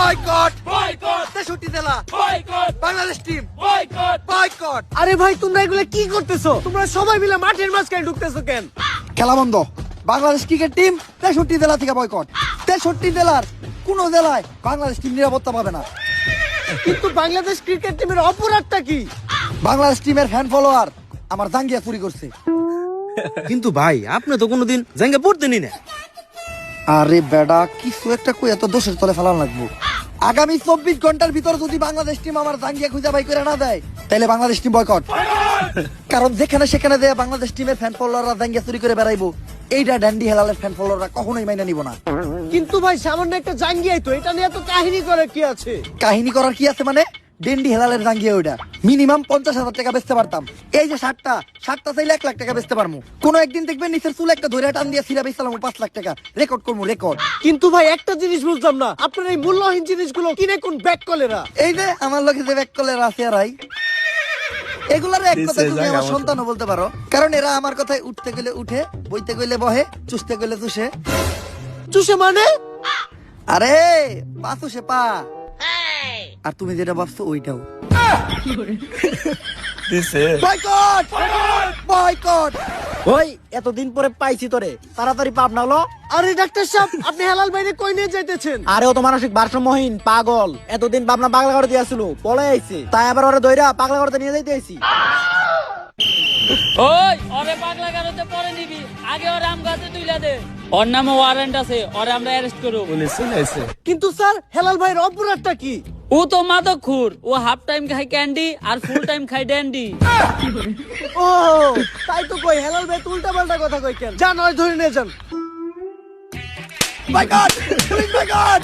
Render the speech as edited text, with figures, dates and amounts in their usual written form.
Boycott boycott 63 জেলা boycott Bangladesh team boycott boycott. আরে ভাই তোমরা এগুলো কি করতেছো? তোমরা সবাই মিলে মাঠের মাঝখানে ঢুকতেছো কেন? খেলা বন্ধ। বাংলাদেশ ক্রিকেট টিম 63 জেলা থেকে বয়কট। 63 জেলার কোন জেলায় বাংলাদেশ টিম নিরাপত্তা পাবে না। কিন্তু বাংলাদেশ ক্রিকেট টিমের অপরাধটা কি? বাংলাদেশ টিমের ফ্যান ফলোয়ার আমার জাঙ্গিয়া চুরি করছে। কিন্তু ভাই আপনি তো কোনোদিন জাঙ্গা পড়তেনি না। আরে বেডা কিছু একটা কই এত দোষের তলে ফেলান লাগবো। আগামী 24 ঘন্টার ভিতর যদি বাংলাদেশ টিম আমার জাঙ্গিয়া খুঁজে বাই করে না দেয় তাহলে বাংলাদেশ টিম বয়কট। কারণ যেখানে সেখানে দেয়া বাংলাদেশ টিমের ফ্যান ফলোয়াররা জাঙ্গিয়া চুরি করে বেড়াইবো, এইটা ড্যান্ডি হেলালের ফ্যান ফলোয়াররা কখনোই মাইনা নিব না। কিন্তু ভাই সামান্য একটা জাঙ্গিয়াই তো, এটা নিয়ে তো কাহিনী করে কি আছে? কাহিনী করার কি আছে মানে? ডেন্ডি হেলালের জাঙ্গিয়া ওইটা মিনিমাম 50,000 টাকা বেচতে পারতাম। এই যে শার্টটা চাইলে 1 লাখ টাকা বেচতে পারবো। কোন একদিন দেখবেন নিচের চুল একটা ধরে টান দিয়ে সিরা বেচলাম 5 লাখ টাকা রেকর্ড করবো রেকর্ড। কিন্তু ভাই একটা জিনিস বুঝলাম না, আপনার এই মূল্যহীন জিনিসগুলো কিনে কোন ব্যাক কলেরা? এই যে আমার লোকে যে ব্যাক কলের আছে আরাই, এগুলার এক কথা তুমি আমার সন্তানও বলতে পারো। কারণ এরা আমার কথায় উঠতে গেলে উঠে, বইতে গেলে বহে, চুষতে গেলে চুষে। চুষে মানে? আরে পা চুষে পা। আর তুমি যেটা ভাবছো ওইটাও। Boycott boycott. ওই এতদিন পরে পাইছি তোরে, তাড়াতাড়ি পাপ না হলো। আরে ডাক্তার সাহেব, আপনি হেলাল বাইরে কই নিয়ে যাইতেছেন? আরে ও তো মানসিক ভারসাম্যহীন পাগল, এতদিন পাবনা পাগলা করে দিয়েছিল, পলে আইছে, তাই আবার ওরে দইরা পাগলা করতে নিয়ে যাইতে আইছি। ওই ওরে পাগলা গারোতে পরে নিবি, আগে ওর আম গাছে তুইলা দে। ওর নামে ওয়ারেন্ট আছে, ওরে আমরা অ্যারেস্ট করব। কিন্তু স্যার হেলাল ভাইয়ের অপরাধটা কি? ও তো মাদকখোর, ও হাফ টাইম খায় ক্যান্ডি আর ফুল টাইম খায় ড্যান্ডি। ও তাই তো কই, হেলাল ভাই উল্টা পাল্টা কথা কই কেন? যান ওই ধরে নিয়ে যান। Boycott police boycott.